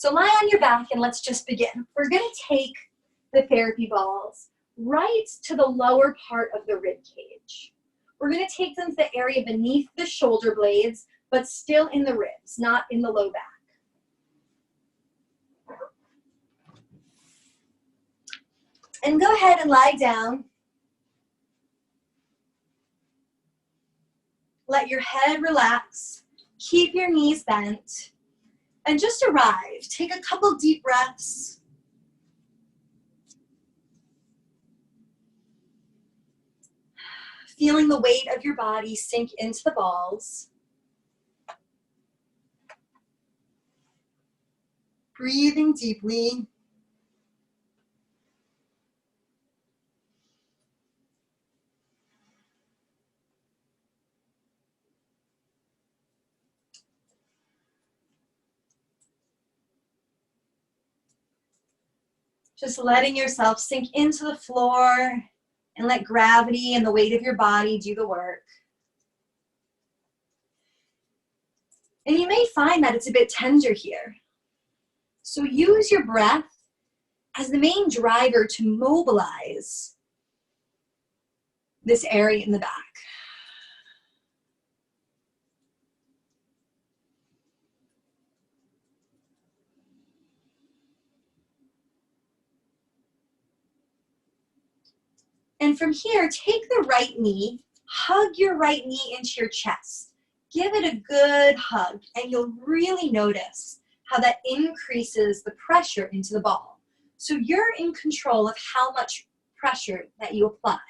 So lie on your back and let's just begin. We're going to take the therapy balls right to the lower part of the rib cage. We're going to take them to the area beneath the shoulder blades, but still in the ribs, not in the low back. And go ahead and lie down. Let your head relax. Keep your knees bent. And just arrive. Take a couple deep breaths. Feeling the weight of your body sink into the balls. Breathing deeply. Just letting yourself sink into the floor and let gravity and the weight of your body do the work. And you may find that it's a bit tender here. So use your breath as the main driver to mobilize this area in the back. And from here, take the right knee, hug your right knee into your chest. Give it a good hug, and you'll really notice how that increases the pressure into the ball. So you're in control of how much pressure that you apply.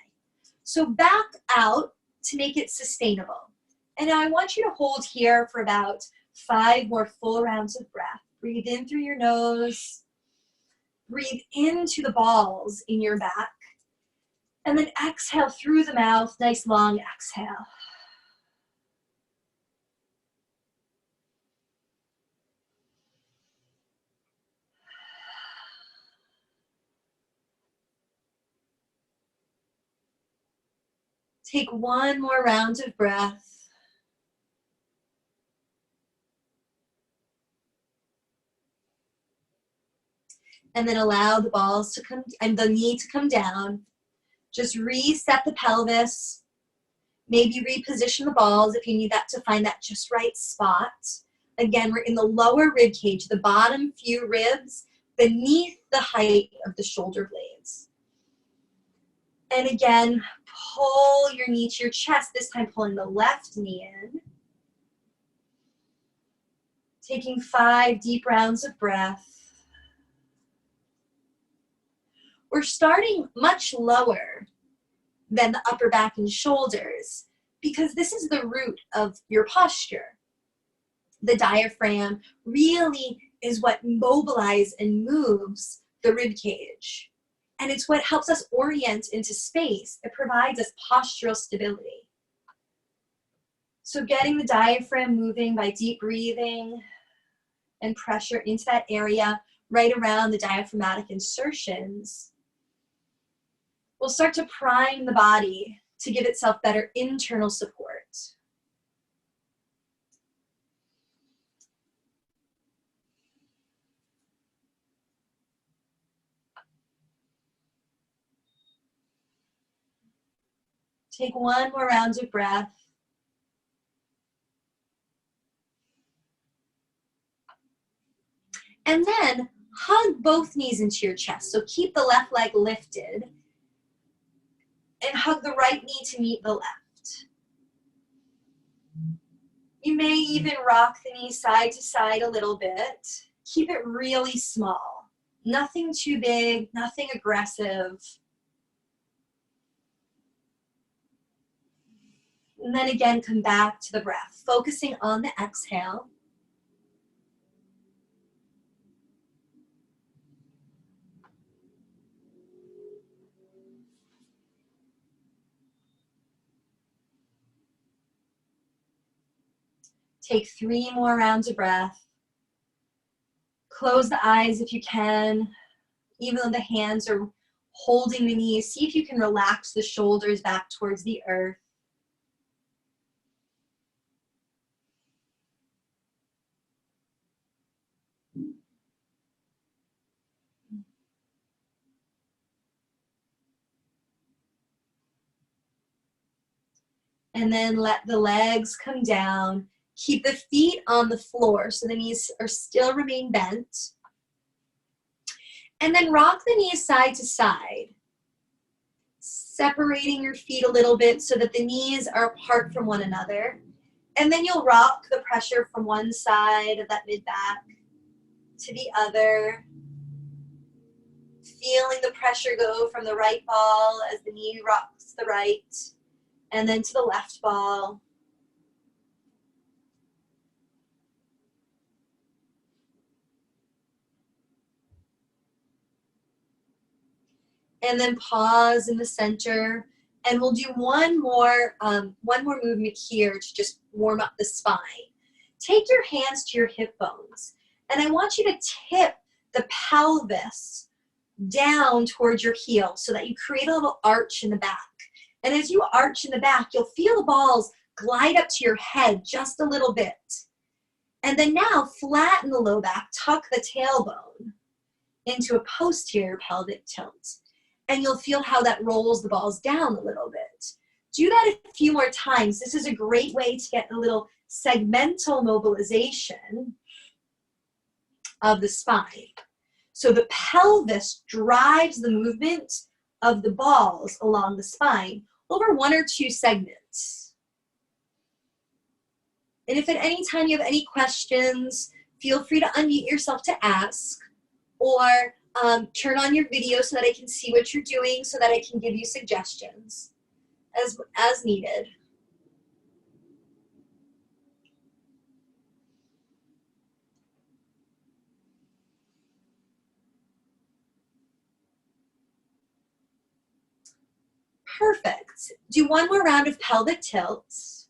So back out to make it sustainable. And now I want you to hold here for about 5 more full rounds of breath. Breathe in through your nose. Breathe into the balls in your back. And then exhale through the mouth, nice long exhale. Take 1 more round of breath. And then allow the balls to come, and the knee to come down. Just reset the pelvis. Maybe reposition the balls if you need that to find that just right spot. Again, we're in the lower rib cage, the bottom few ribs beneath the height of the shoulder blades. And again, pull your knee to your chest, this time pulling the left knee in. Taking 5 deep rounds of breath. We're starting much lower than the upper back and shoulders because this is the root of your posture. The diaphragm really is what mobilizes and moves the rib cage. And it's what helps us orient into space. It provides us postural stability. So getting the diaphragm moving by deep breathing and pressure into that area right around the diaphragmatic insertions will start to prime the body to give itself better internal support. Take 1 more round of breath. And then hug both knees into your chest. So keep the left leg lifted and hug the right knee to meet the left. You may even rock the knee side to side a little bit. Keep it really small. Nothing too big, nothing aggressive. And then again, come back to the breath, focusing on the exhale. Take 3 more rounds of breath. Close the eyes if you can, even though the hands are holding the knees. See if you can relax the shoulders back towards the earth. And then let the legs come down. Keep the feet on the floor so the knees are still remain bent. And then rock the knees side to side, separating your feet a little bit so that the knees are apart from one another. And then you'll rock the pressure from one side of that mid-back to the other, feeling the pressure go from the right ball as the knee rocks the right, and then to the left ball. And then pause in the center. And we'll do one more movement here to just warm up the spine. Take your hands to your hip bones. And I want you to tip the pelvis down towards your heel so that you create a little arch in the back. And as you arch in the back, you'll feel the balls glide up to your head just a little bit. And then now flatten the low back, tuck the tailbone into a posterior pelvic tilt. And you'll feel how that rolls the balls down a little bit. Do that a few more times. This is a great way to get a little segmental mobilization of the spine. So the pelvis drives the movement of the balls along the spine over 1 or 2 segments. And if at any time you have any questions, feel free to unmute yourself to ask, or turn on your video so that I can see what you're doing so that I can give you suggestions as needed. Perfect. Do one more round of pelvic tilts.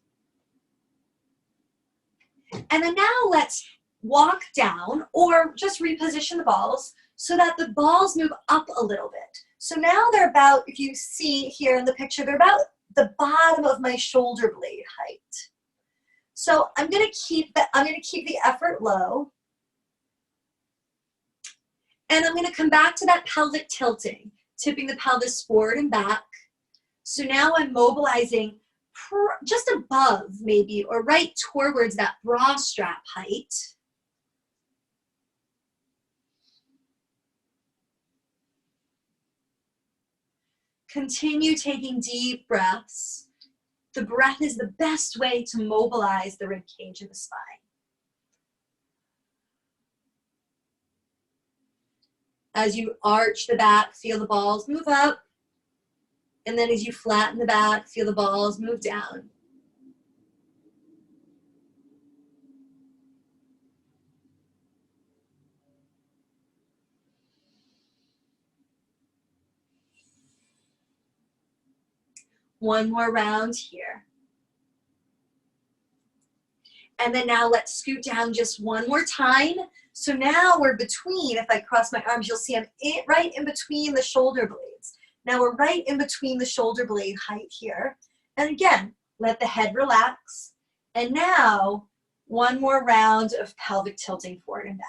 And then now let's walk down or just reposition the balls so that the balls move up a little bit. So now they're about, if you see here in the picture, they're about the bottom of my shoulder blade height. So I'm gonna keep the effort low. And I'm gonna come back to that pelvic tilting, tipping the pelvis forward and back. So now I'm mobilizing just above maybe, or right towards that bra strap height. Continue taking deep breaths. The breath is the best way to mobilize the rib cage and the spine. As you arch the back, feel the balls move up. And then as you flatten the back, feel the balls move down. One more round here. And then now let's scoot down just one more time. So now we're between, if I cross my arms, you'll see I'm right in between the shoulder blades. Now we're right in between the shoulder blade height here. And again, let the head relax. And now one more round of pelvic tilting forward and back.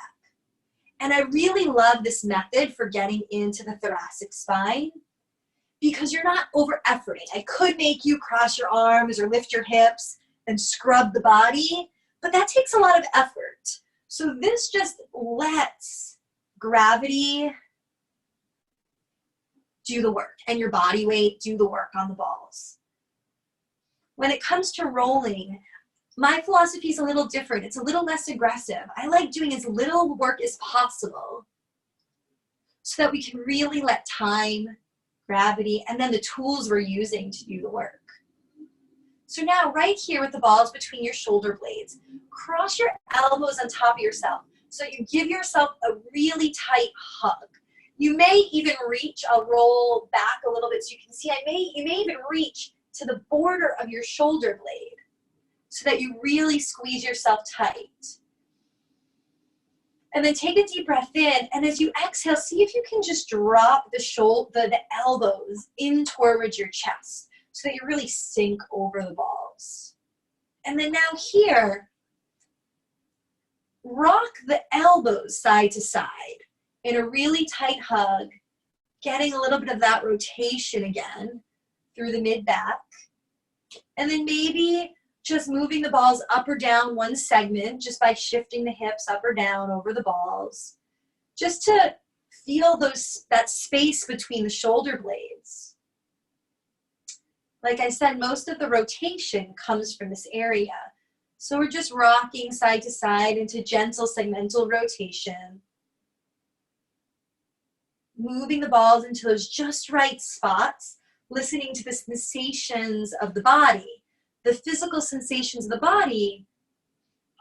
And I really love this method for getting into the thoracic spine because you're not over efforting. I could make you cross your arms or lift your hips and scrub the body, but that takes a lot of effort. So this just lets gravity do the work and your body weight do the work on the balls. When it comes to rolling, my philosophy is a little different. It's a little less aggressive. I like doing as little work as possible so that we can really let time, gravity, and then the tools we're using to do the work. So now right here with the balls between your shoulder blades, cross your elbows on top of yourself so you give yourself a really tight hug. You may even reach, I'll roll back a little bit so you can see, you may even reach to the border of your shoulder blade so that you really squeeze yourself tight. And then take a deep breath in, and as you exhale, see if you can just drop the elbows in towards your chest so that you really sink over the balls. And then now here, rock the elbows side to side in a really tight hug, getting a little bit of that rotation again through the mid-back. And then maybe just moving the balls up or down one segment just by shifting the hips up or down over the balls, just to feel that space between the shoulder blades. Like I said, most of the rotation comes from this area. So we're just rocking side to side into gentle segmental rotation. Moving the balls into those just right spots, listening to the sensations of the body. The physical sensations of the body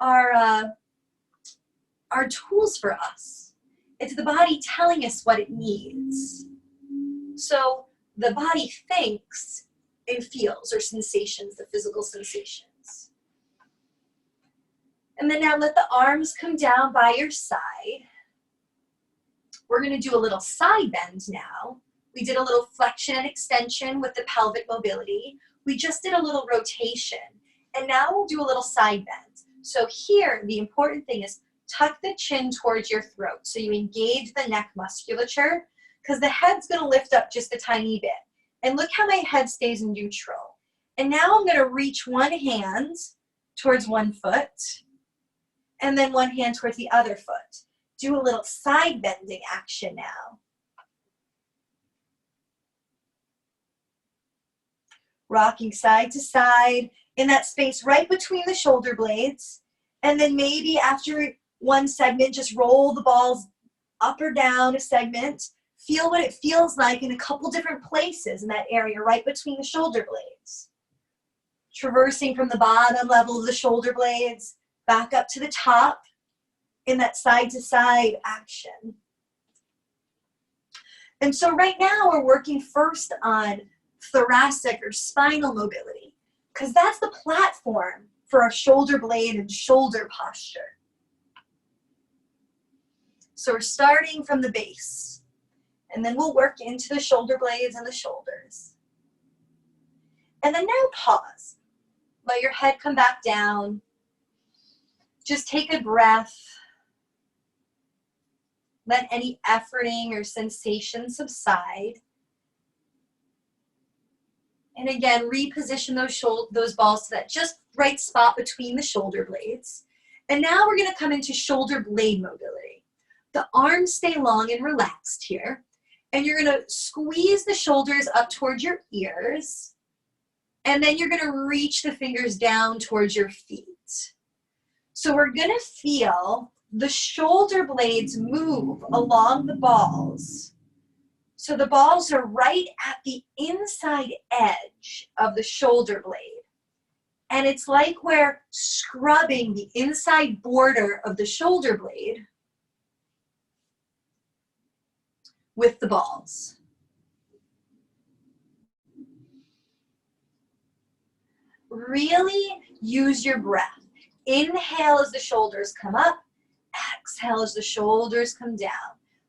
are tools for us. It's the body telling us what it needs. So the body thinks and feels, or sensations, the physical sensations. And then now let the arms come down by your side. We're going to do a little side bend now. We did a little flexion and extension with the pelvic mobility. We just did a little rotation. And now we'll do a little side bend. So here, the important thing is tuck the chin towards your throat. So you engage the neck musculature, because the head's going to lift up just a tiny bit. And look how my head stays in neutral. And now I'm going to reach one hand towards one foot, and then one hand towards the other foot. Do a little side bending action now. Rocking side to side in that space right between the shoulder blades. And then maybe after one segment, just roll the balls up or down a segment. Feel what it feels like in a couple different places in that area right between the shoulder blades. Traversing from the bottom level of the shoulder blades back up to the top in that side to side action. And so right now we're working first on thoracic or spinal mobility, because that's the platform for our shoulder blade and shoulder posture. So we're starting from the base, and then we'll work into the shoulder blades and the shoulders. And then now pause. Let your head come back down. Just take a breath. Let any efforting or sensation subside. And again, reposition those balls to that just right spot between the shoulder blades. And now we're going to come into shoulder blade mobility. The arms stay long and relaxed here. And you're going to squeeze the shoulders up towards your ears. And then you're going to reach the fingers down towards your feet. So we're going to feel the shoulder blades move along the balls. So the balls are right at the inside edge of the shoulder blade. And it's like we're scrubbing the inside border of the shoulder blade with the balls. Really use your breath. Inhale as the shoulders come up. Exhale as the shoulders come down.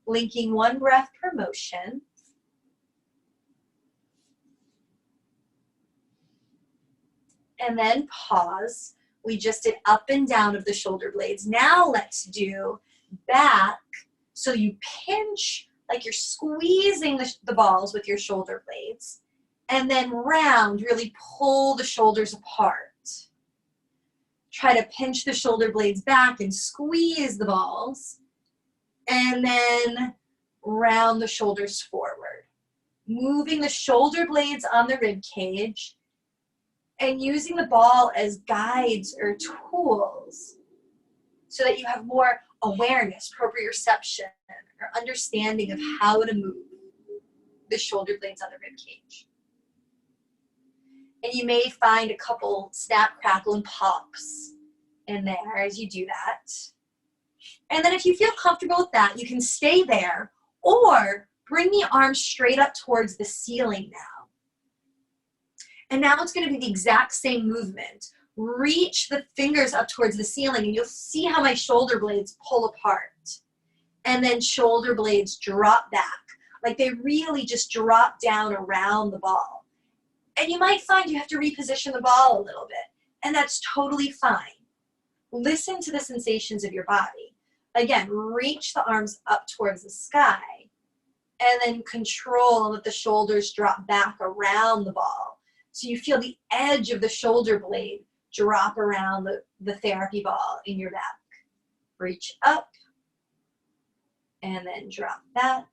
Linking one breath per motion. And then pause. We just did up and down of the shoulder blades. Now let's do back. So you pinch like you're squeezing the balls with your shoulder blades. And then round, really pull the shoulders apart. Try to pinch the shoulder blades back and squeeze the balls. And then round the shoulders forward. Moving the shoulder blades on the rib cage and using the ball as guides or tools so that you have more awareness, proprioception, or understanding of how to move the shoulder blades on the rib cage. And you may find a couple snap, crackle, and pops in there as you do that. And then if you feel comfortable with that, you can stay there or bring the arms straight up towards the ceiling now. And now it's going to be the exact same movement. Reach the fingers up towards the ceiling and you'll see how my shoulder blades pull apart. And then shoulder blades drop back. Like they really just drop down around the ball. And you might find you have to reposition the ball a little bit. And that's totally fine. Listen to the sensations of your body. Again, reach the arms up towards the sky. And then control and let the shoulders drop back around the ball. So you feel the edge of the shoulder blade drop around the therapy ball in your back. Reach up and then drop back.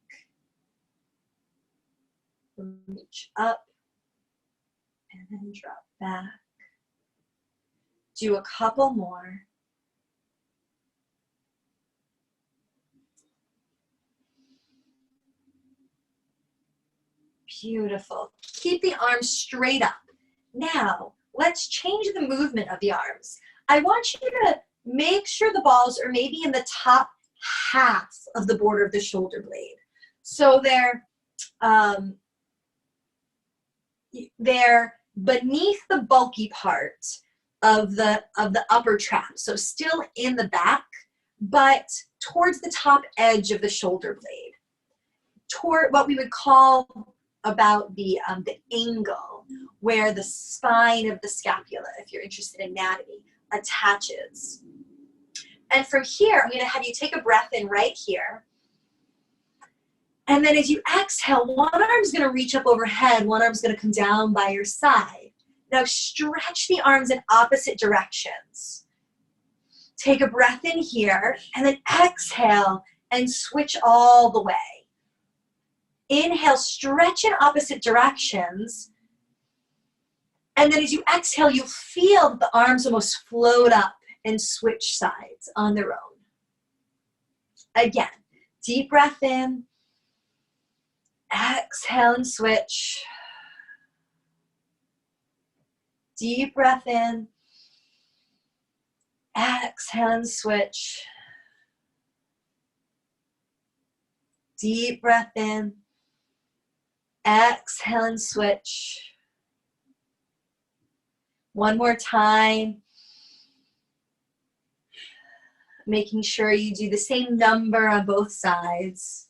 Reach up and then drop back. Do a couple more. Beautiful. Keep the arms straight up. Now, let's change the movement of the arms. I want you to make sure the balls are maybe in the top half of the border of the shoulder blade. So they're beneath the bulky part of the upper trap. So still in the back, but towards the top edge of the shoulder blade. Toward what we would call about the angle where the spine of the scapula, if you're interested in anatomy, attaches. And from here, I'm going to have you take a breath in right here. And then as you exhale, one arm's going to reach up overhead, one arm's going to come down by your side. Now stretch the arms in opposite directions. Take a breath in here, and then exhale and switch all the way. Inhale, stretch in opposite directions. And then as you exhale, you feel that the arms almost float up and switch sides on their own. Again, deep breath in. Exhale and switch. Deep breath in. Exhale and switch. Deep breath in. Exhale and switch. One more time. Making sure you do the same number on both sides.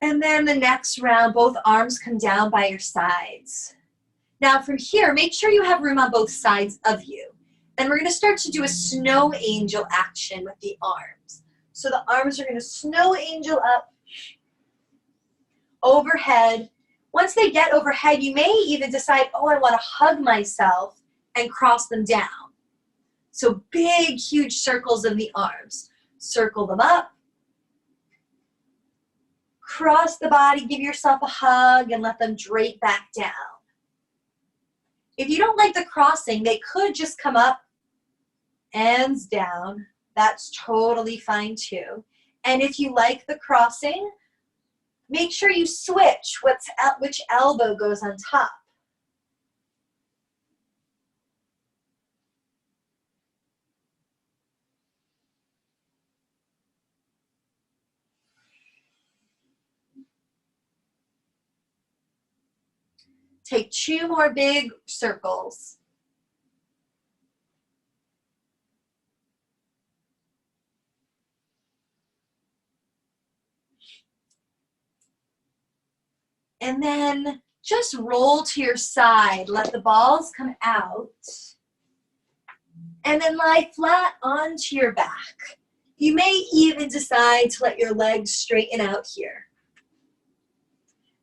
And then the next round, both arms come down by your sides. Now from here, make sure you have room on both sides of you. And we're going to start to do a snow angel action with the arms. So the arms are going to snow angel up, overhead. Once they get overhead, you may even decide, oh, I want to hug myself and cross them down. So big, huge circles of the arms. Circle them up. Cross the body, give yourself a hug, and let them drape back down. If you don't like the crossing, they could just come up and down. That's totally fine too. And if you like the crossing, make sure you switch which elbow goes on top. Take 2 more big circles. And then just roll to your side. Let the balls come out. And then lie flat onto your back. You may even decide to let your legs straighten out here.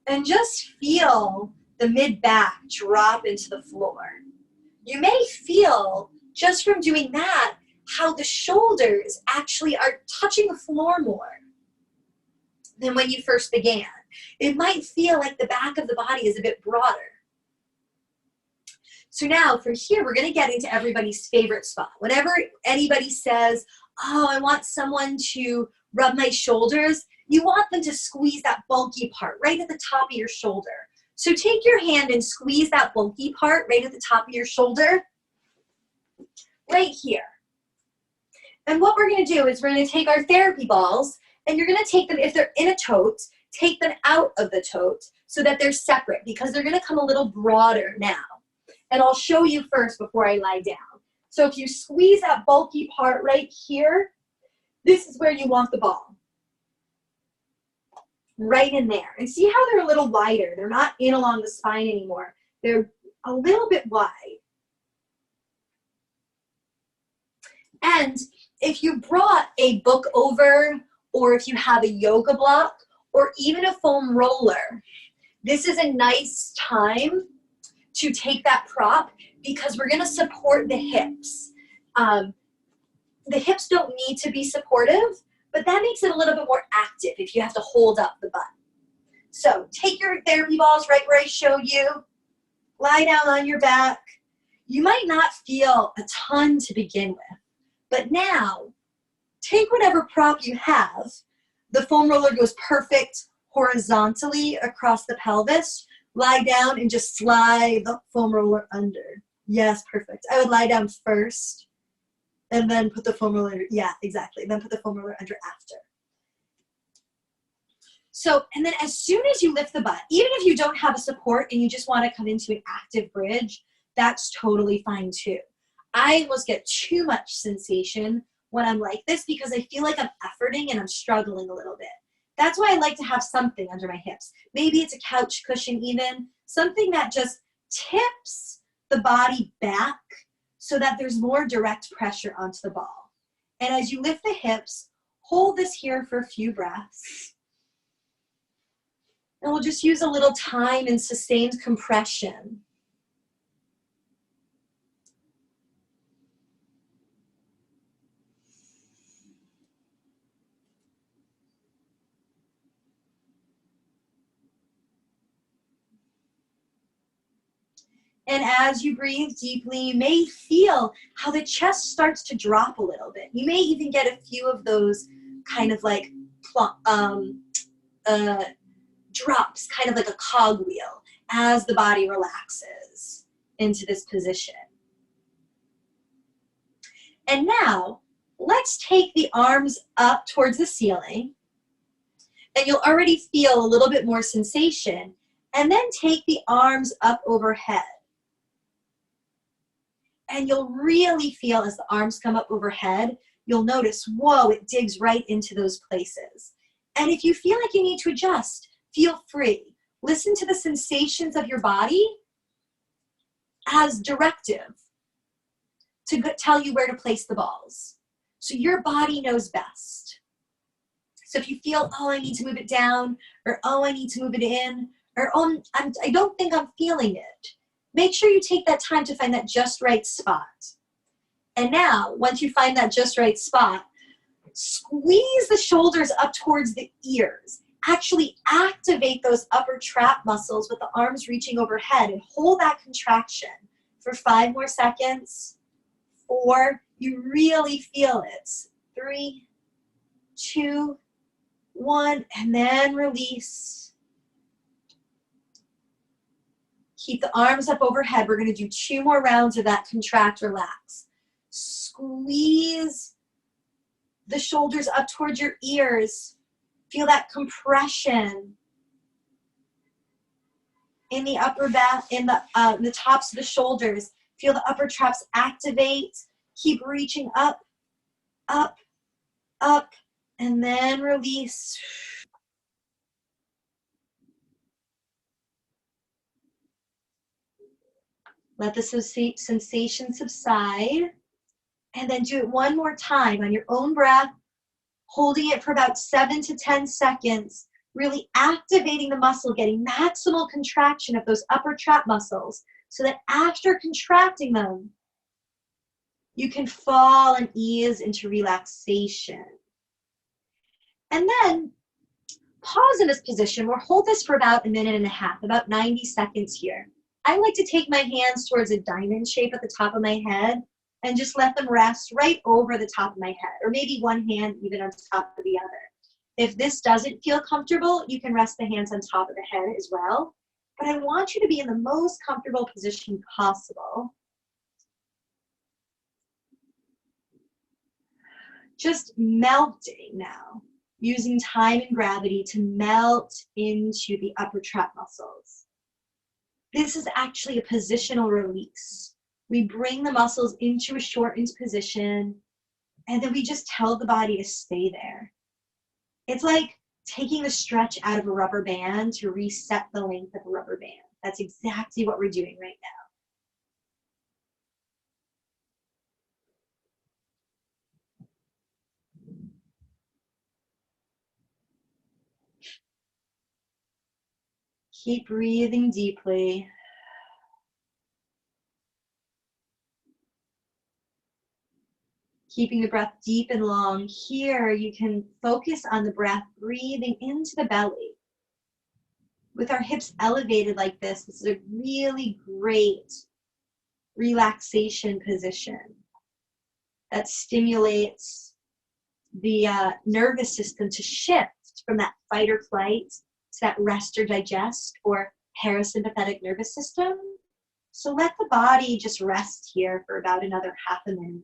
And just feel the mid-back drop into the floor. You may feel, just from doing that, how the shoulders actually are touching the floor more than when you first began. It might feel like the back of the body is a bit broader. So now from here, we're going to get into everybody's favorite spot. Whenever anybody says, oh, I want someone to rub my shoulders, you want them to squeeze that bulky part right at the top of your shoulder. So take your hand and squeeze that bulky part right at the top of your shoulder, right here. And what we're going to do is we're going to take our therapy balls, and you're going to take them, if they're in a tote, take them out of the tote so that they're separate, because they're going to come a little broader now. And I'll show you first before I lie down. So if you squeeze that bulky part right here, this is where you want the ball. Right in there. And see how they're a little wider. They're not in along the spine anymore. They're a little bit wide. And if you brought a book over, or if you have a yoga block, or even a foam roller, This is a nice time to take that prop because we're gonna support the hips. The hips don't need to be supportive, but that makes it a little bit more active if you have to hold up the butt. So take your therapy balls right where I showed you, lie down on your back. You might not feel a ton to begin with, but now take whatever prop you have. The foam roller goes perfect horizontally across the pelvis. Lie down and just slide the foam roller under. Yes, perfect. I would lie down first and then put the foam roller under. Yeah, exactly. Then put the foam roller under after. So, and then as soon as you lift the butt, even if you don't have a support and you just want to come into an active bridge, that's totally fine too. I almost get too much sensation when I'm like this because I feel like I'm efforting and I'm struggling a little bit. That's why I like to have something under my hips. Maybe it's a couch cushion even, something that just tips the body back so that there's more direct pressure onto the ball. And as you lift the hips, hold this here for a few breaths. And we'll just use a little time and sustained compression. And as you breathe deeply, you may feel how the chest starts to drop a little bit. You may even get a few of those kind of like drops, kind of like a cogwheel, as the body relaxes into this position. And now, let's take the arms up towards the ceiling. And you'll already feel a little bit more sensation. And then take the arms up overhead. And you'll really feel as the arms come up overhead, you'll notice, whoa, it digs right into those places. And if you feel like you need to adjust, feel free. Listen to the sensations of your body as directive to tell you where to place the balls. So your body knows best. So if you feel, oh, I need to move it down, or oh, I need to move it in, or oh, I don't think I'm feeling it, make sure you take that time to find that just right spot. And now, once you find that just right spot, squeeze the shoulders up towards the ears. Actually activate those upper trap muscles with the arms reaching overhead and hold that contraction for 5 more seconds. 4, you really feel it. 3, 2, 1, and then release. Keep the arms up overhead. We're going to do 2 more rounds of that contract, relax. Squeeze the shoulders up towards your ears. Feel that compression in the upper back, in the tops of the shoulders. Feel the upper traps activate. Keep reaching up, up, up, and then release. Let the sensation subside. And then do it one more time on your own breath, holding it for about 7 to 10 seconds, really activating the muscle, getting maximal contraction of those upper trap muscles so that after contracting them, you can fall and ease into relaxation. And then pause in this position or hold this for about 1.5 minutes, about 90 seconds here. I like to take my hands towards a diamond shape at the top of my head and just let them rest right over the top of my head, or maybe one hand even on top of the other. If this doesn't feel comfortable, you can rest the hands on top of the head as well. But I want you to be in the most comfortable position possible. Just melting now, using time and gravity to melt into the upper trap muscles. This is actually a positional release. We bring the muscles into a shortened position, and then we just tell the body to stay there. It's like taking the stretch out of a rubber band to reset the length of a rubber band. That's exactly what we're doing right now. Keep breathing deeply. Keeping the breath deep and long. Here, you can focus on the breath, breathing into the belly. With our hips elevated like this is a really great relaxation position that stimulates the nervous system to shift from that fight or flight to that rest or digest or parasympathetic nervous system. So let the body just rest here for about another half a minute.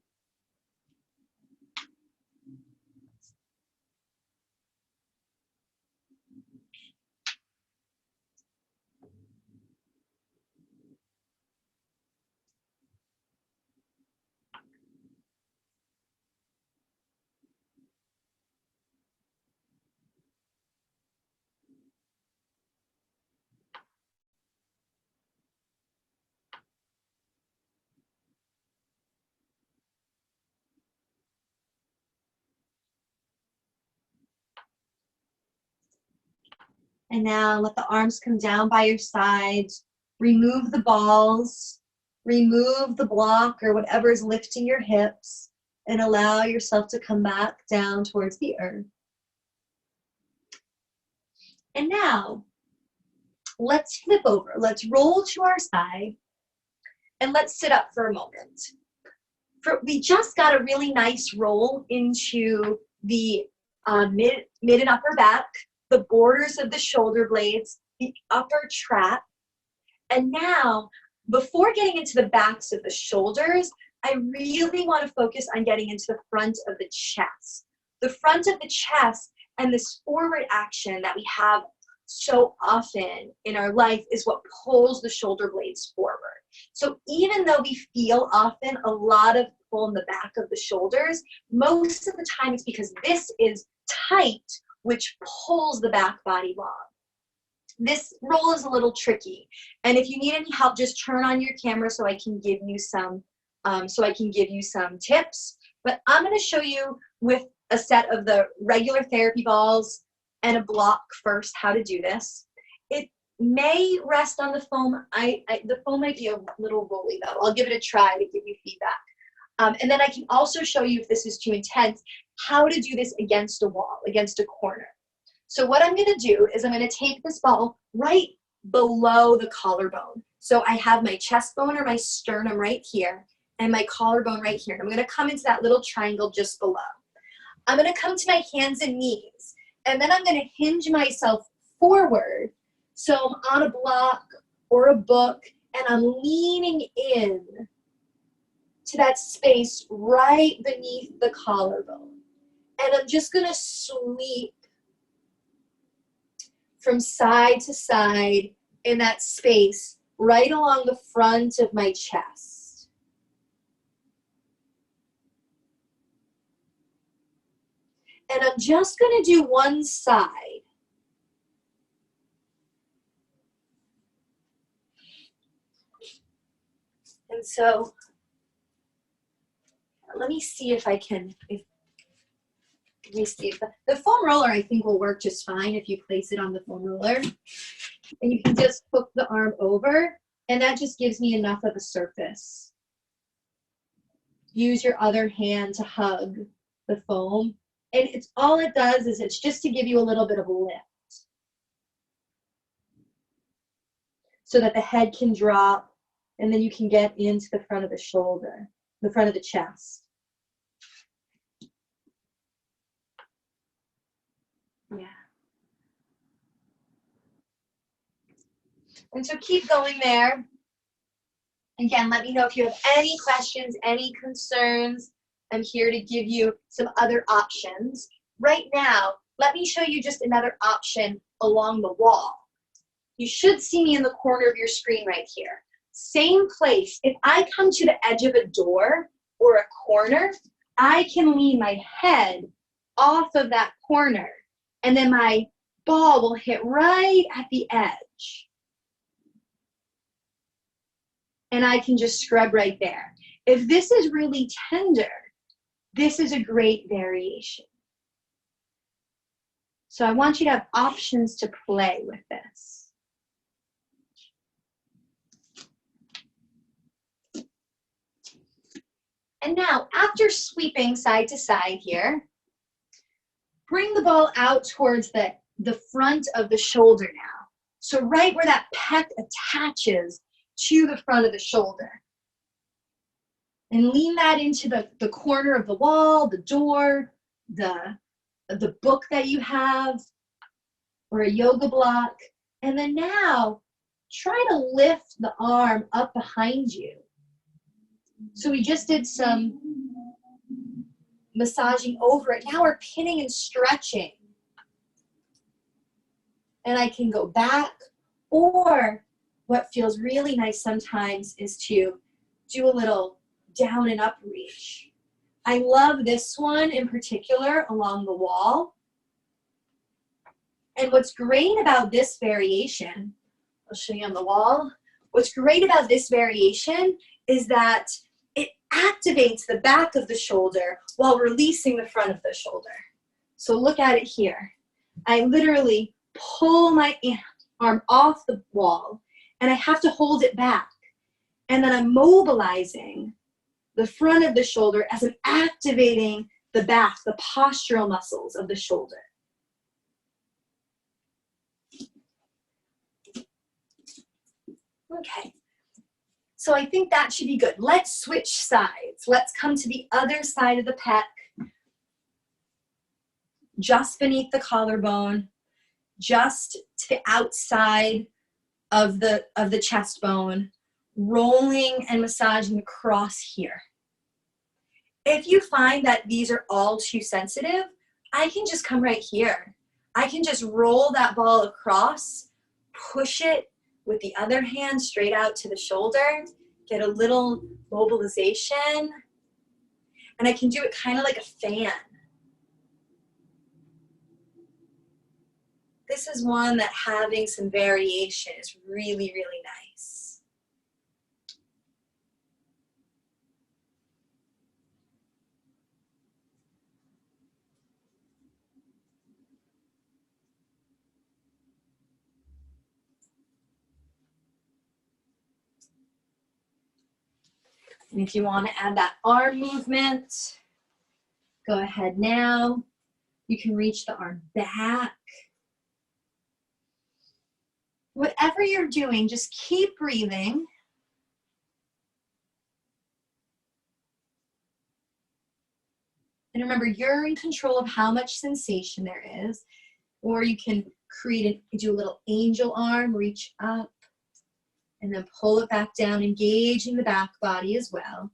And now let the arms come down by your sides. Remove the balls. Remove the block or whatever is lifting your hips. And allow yourself to come back down towards the earth. And now, let's flip over. Let's roll to our side. And let's sit up for a moment. We just got a really nice roll into the mid and upper back, the borders of the shoulder blades, the upper trap. And now, before getting into the backs of the shoulders, I really want to focus on getting into the front of the chest. The front of the chest and this forward action that we have so often in our life is what pulls the shoulder blades forward. So even though we feel often a lot of pull in the back of the shoulders, most of the time it's because this is tight, which pulls the back body long. This roll is a little tricky, and if you need any help, just turn on your camera so I can give you some tips. But I'm going to show you with a set of the regular therapy balls and a block first how to do this. It may rest on the foam. The foam might be a little rolly though. I'll give it a try to give you feedback. And then I can also show you, if this is too intense, how to do this against a wall, against a corner. So what I'm going to do is I'm going to take this ball right below the collarbone. So I have my chest bone or my sternum right here and my collarbone right here. And I'm going to come into that little triangle just below. I'm going to come to my hands and knees, and then I'm going to hinge myself forward. So I'm on a block or a book, and I'm leaning in to that space right beneath the collarbone. And I'm just going to sweep from side to side in that space right along the front of my chest. And I'm just going to do one side. And so let me see if I can, let me see if the foam roller I think will work just fine if you place it on the foam roller. And you can just hook the arm over, and that just gives me enough of a surface. Use your other hand to hug the foam. And it's all it does is it's just to give you a little bit of a lift so that the head can drop, and then you can get into the front of the shoulder, the front of the chest. Yeah. And so keep going there. Again, let me know if you have any questions, any concerns. I'm here to give you some other options. Right now, let me show you just another option along the wall. You should see me in the corner of your screen right here. Same place. If I come to the edge of a door or a corner, I can lean my head off of that corner, and then my ball will hit right at the edge. And I can just scrub right there. If this is really tender, this is a great variation. So I want you to have options to play with this. And now, after sweeping side to side here, bring the ball out towards the front of the shoulder now. So right where that pec attaches to the front of the shoulder. And lean that into the corner of the wall, the door, the book that you have, or a yoga block. And then now, try to lift the arm up behind you. So we just did some massaging over it. Now we're pinning and stretching. And I can go back, or what feels really nice sometimes is to do a little down and up reach. I love this one in particular along the wall. And what's great about this variation, I'll show you on the wall. What's great about this variation is that it activates the back of the shoulder while releasing the front of the shoulder. So look at it here. I literally pull my arm off the wall and I have to hold it back. And then I'm mobilizing the front of the shoulder as I'm activating the back, the postural muscles of the shoulder. Okay, so I think that should be good. Let's switch sides. Let's come to the other side of the pec, just beneath the collarbone, just to the outside of the chest bone, rolling and massaging across here. If you find that these are all too sensitive, I can just come right here. I can just roll that ball across, push it with the other hand straight out to the shoulder, get a little mobilization, and I can do it kind of like a fan. This is one that having some variation is really, really nice. And if you want to add that arm movement, go ahead now. You can reach the arm back. Whatever you're doing, just keep breathing. And remember, you're in control of how much sensation there is. Or you can do a little angel arm, reach up, and then pull it back down, engaging the back body as well.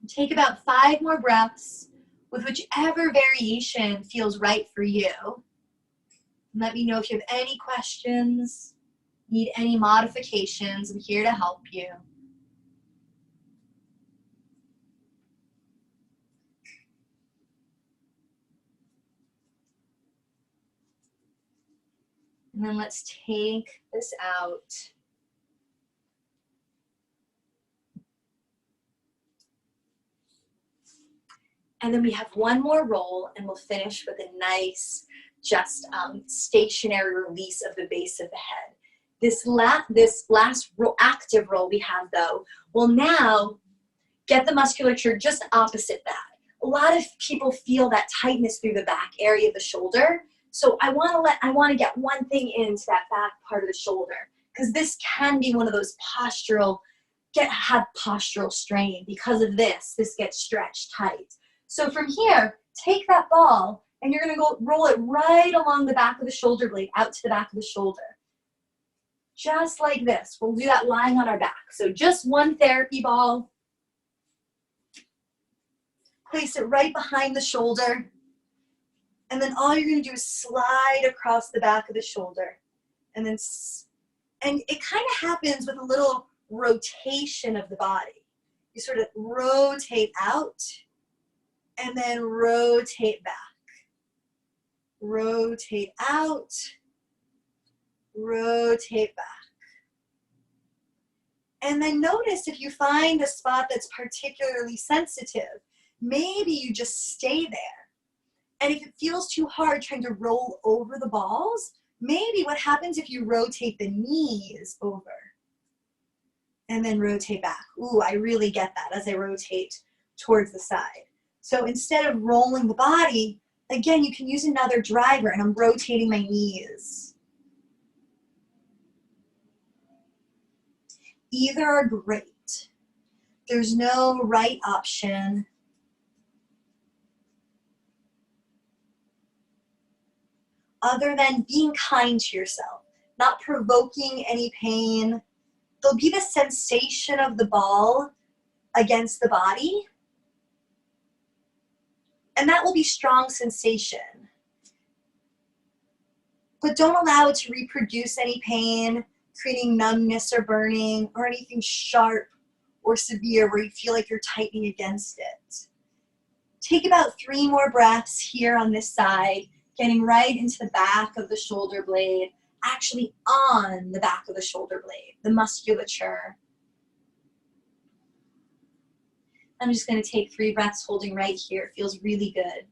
Take about 5 more breaths with whichever variation feels right for you. And let me know if you have any questions, need any modifications. I'm here to help you. And then let's take this out. And then we have one more roll and we'll finish with a nice, just stationary release of the base of the head. This last active roll we have though, will now get the musculature just opposite that. A lot of people feel that tightness through the back area of the shoulder. So I want to get one thing into that back part of the shoulder, because this can be one of those have postural strain because of this. This gets stretched tight. So from here, take that ball and you're gonna go roll it right along the back of the shoulder blade, out to the back of the shoulder. Just like this. We'll do that lying on our back. So just one therapy ball. Place it right behind the shoulder. And then all you're gonna do is slide across the back of the shoulder. And it kind of happens with a little rotation of the body. You sort of rotate out and then rotate back. Rotate out, rotate back. And then notice if you find a spot that's particularly sensitive, maybe you just stay there. And if it feels too hard trying to roll over the balls, maybe what happens if you rotate the knees over and then rotate back? Ooh, I really get that as I rotate towards the side. So instead of rolling the body, again, you can use another driver, and I'm rotating my knees. Either are great. There's no right option. Other than being kind to yourself, not provoking any pain. There'll be the sensation of the ball against the body, and that will be strong sensation. But don't allow it to reproduce any pain, creating numbness or burning or anything sharp or severe where you feel like you're tightening against it. Take about 3 more breaths here on this side, getting right into the back of the shoulder blade, actually on the back of the shoulder blade, the musculature. I'm just going to take 3 breaths holding right here. It feels really good.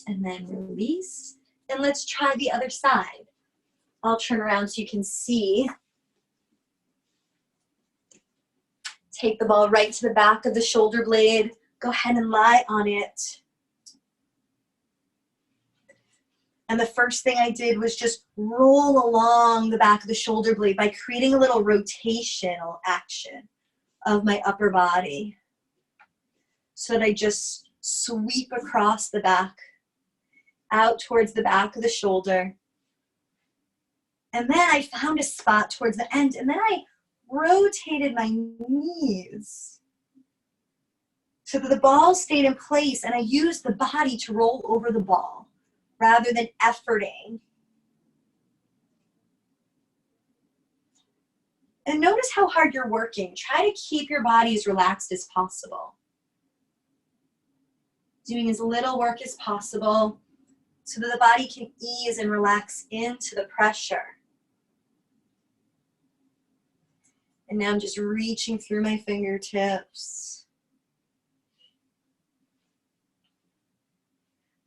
And then release. And let's try the other side. I'll turn around so you can see. Take the ball right to the back of the shoulder blade. Go ahead and lie on it. And the first thing I did was just roll along the back of the shoulder blade by creating a little rotational action of my upper body, so that I just sweep across the back, out towards the back of the shoulder. And then I found a spot towards the end, and then I rotated my knees so that the ball stayed in place, and I used the body to roll over the ball rather than efforting. And notice how hard you're working. Try to keep your body as relaxed as possible. Doing as little work as possible so that the body can ease and relax into the pressure. And now I'm just reaching through my fingertips.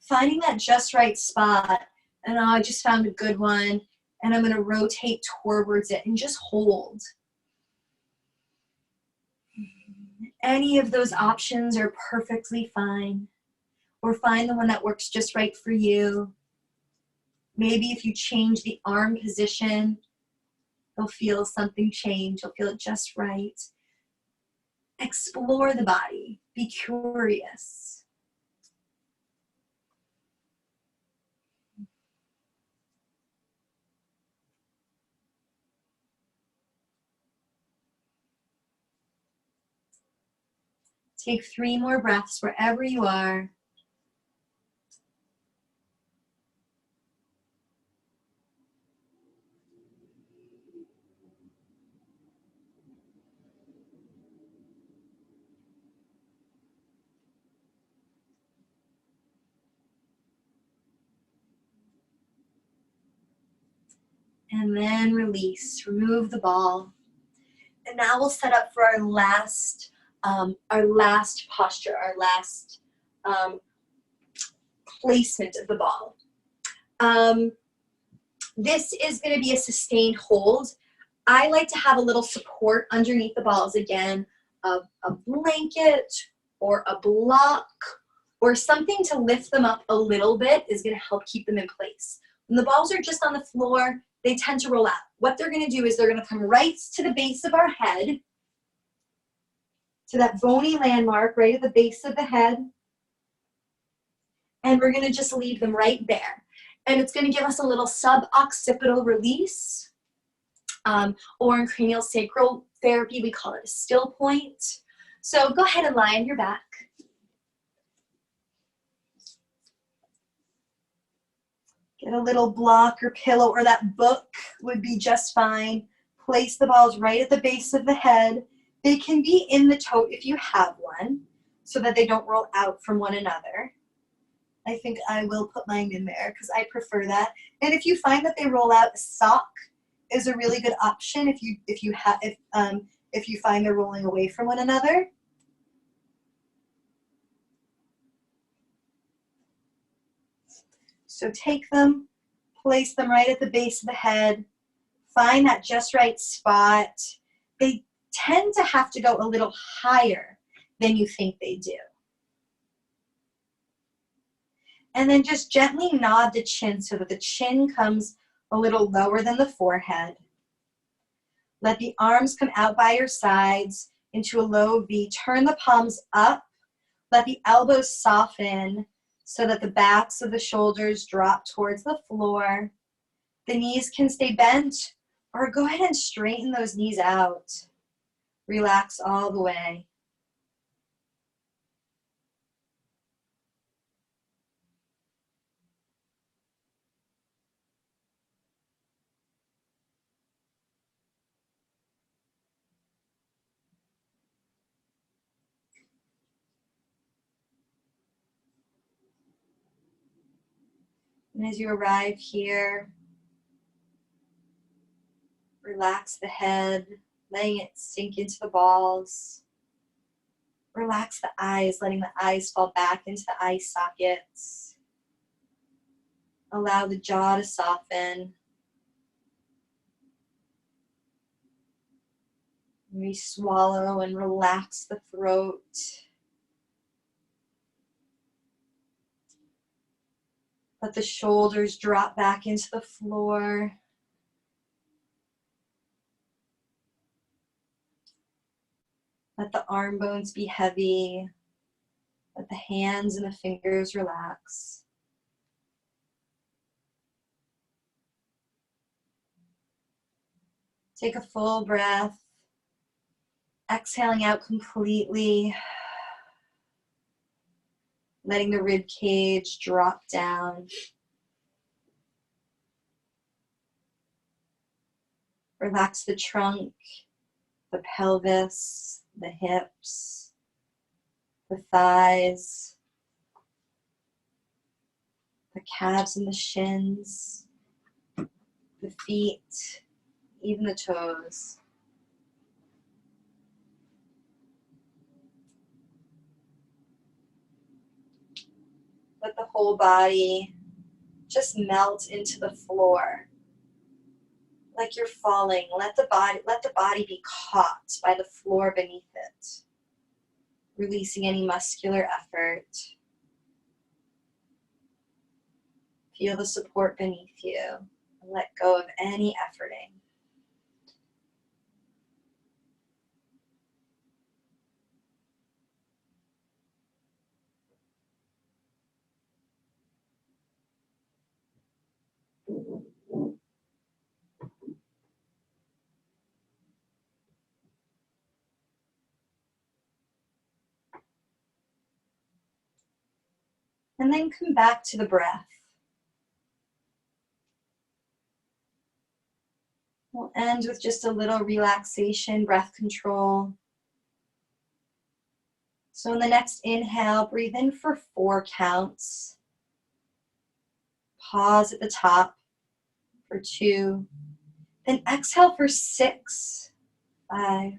Finding that just right spot. And I just found a good one. And I'm going to rotate towards it and just hold. Any of those options are perfectly fine. Or find the one that works just right for you. Maybe if you change the arm position, you'll feel something change. You'll feel it just right. Explore the body. Be curious. Take 3 more breaths wherever you are. And then release, remove the ball. And now we'll set up for our last posture, our last placement of the ball. This is going to be a sustained hold. I like to have a little support underneath the balls, again, a blanket or a block or something to lift them up a little bit is going to help keep them in place. When the balls are just on the floor, they tend to roll out. What they're going to do is they're going to come right to the base of our head, to that bony landmark right at the base of the head, and we're going to just leave them right there. And it's going to give us a little suboccipital release, or in cranial sacral therapy, we call it a still point. So go ahead and lie on your back. Get a little block or pillow, or that book would be just fine. Place the balls right at the base of the head. They can be in the tote if you have one, so that they don't roll out from one another. I think I will put mine in there because I prefer that. And if you find that they roll out, a sock is a really good option if you find they're rolling away from one another. So take them, place them right at the base of the head, find that just right spot. They tend to have to go a little higher than you think they do. And then just gently nod the chin so that the chin comes a little lower than the forehead. Let the arms come out by your sides into a low V. Turn the palms up. Let the elbows soften so that the backs of the shoulders drop towards the floor. The knees can stay bent, or go ahead and straighten those knees out. Relax all the way. And as you arrive here, relax the head, letting it sink into the balls. Relax the eyes, letting the eyes fall back into the eye sockets. Allow the jaw to soften. We swallow and relax the throat. Let the shoulders drop back into the floor. Let the arm bones be heavy. Let the hands and the fingers relax. Take a full breath. Exhaling out completely. Letting the rib cage drop down. Relax the trunk, the pelvis, the hips, the thighs, the calves and the shins, the feet, even the toes. Let the whole body just melt into the floor. Like you're falling. Let the body be caught by the floor beneath it. Releasing any muscular effort. Feel the support beneath you. And let go of any efforting. And then come back to the breath. We'll end with just a little relaxation, breath control. So in the next inhale, breathe in for 4 counts. Pause at the top for 2. Then exhale for 6. 5,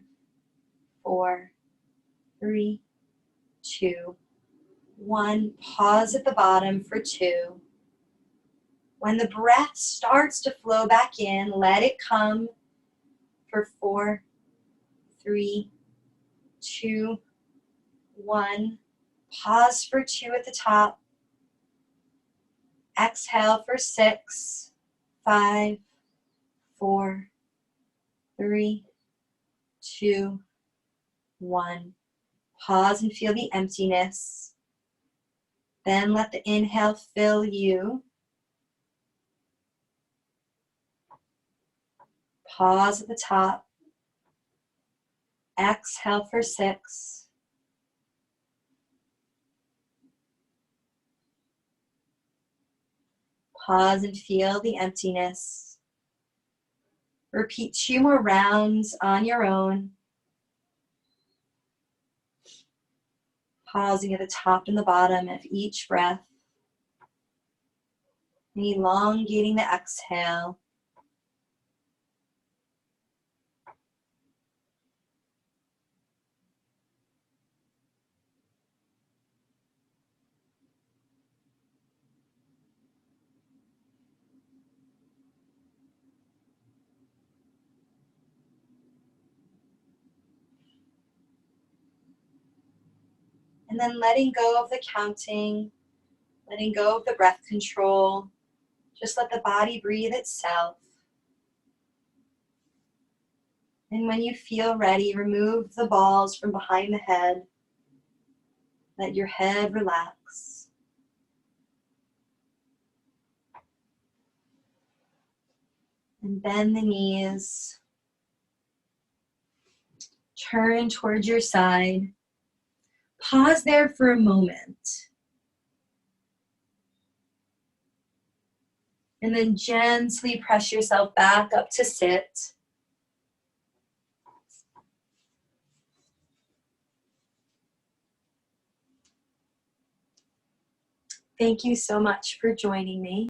4, 3, 2, 1. Pause at the bottom for 2. When the breath starts to flow back in, let it come for 4, 3, 2, 1. Pause for 2 at the top. Exhale for 6, 5, 4, 3, 2, 1. Pause and feel the emptiness. Then let the inhale fill you. Pause at the top. Exhale for 6. Pause and feel the emptiness. Repeat 2 more rounds on your own. Pausing at the top and the bottom of each breath. And elongating the exhale. And then letting go of the counting, letting go of the breath control. Just let the body breathe itself. And when you feel ready, remove the balls from behind the head. Let your head relax. And bend the knees. Turn towards your side. Pause there for a moment. And then gently press yourself back up to sit. Thank you so much for joining me.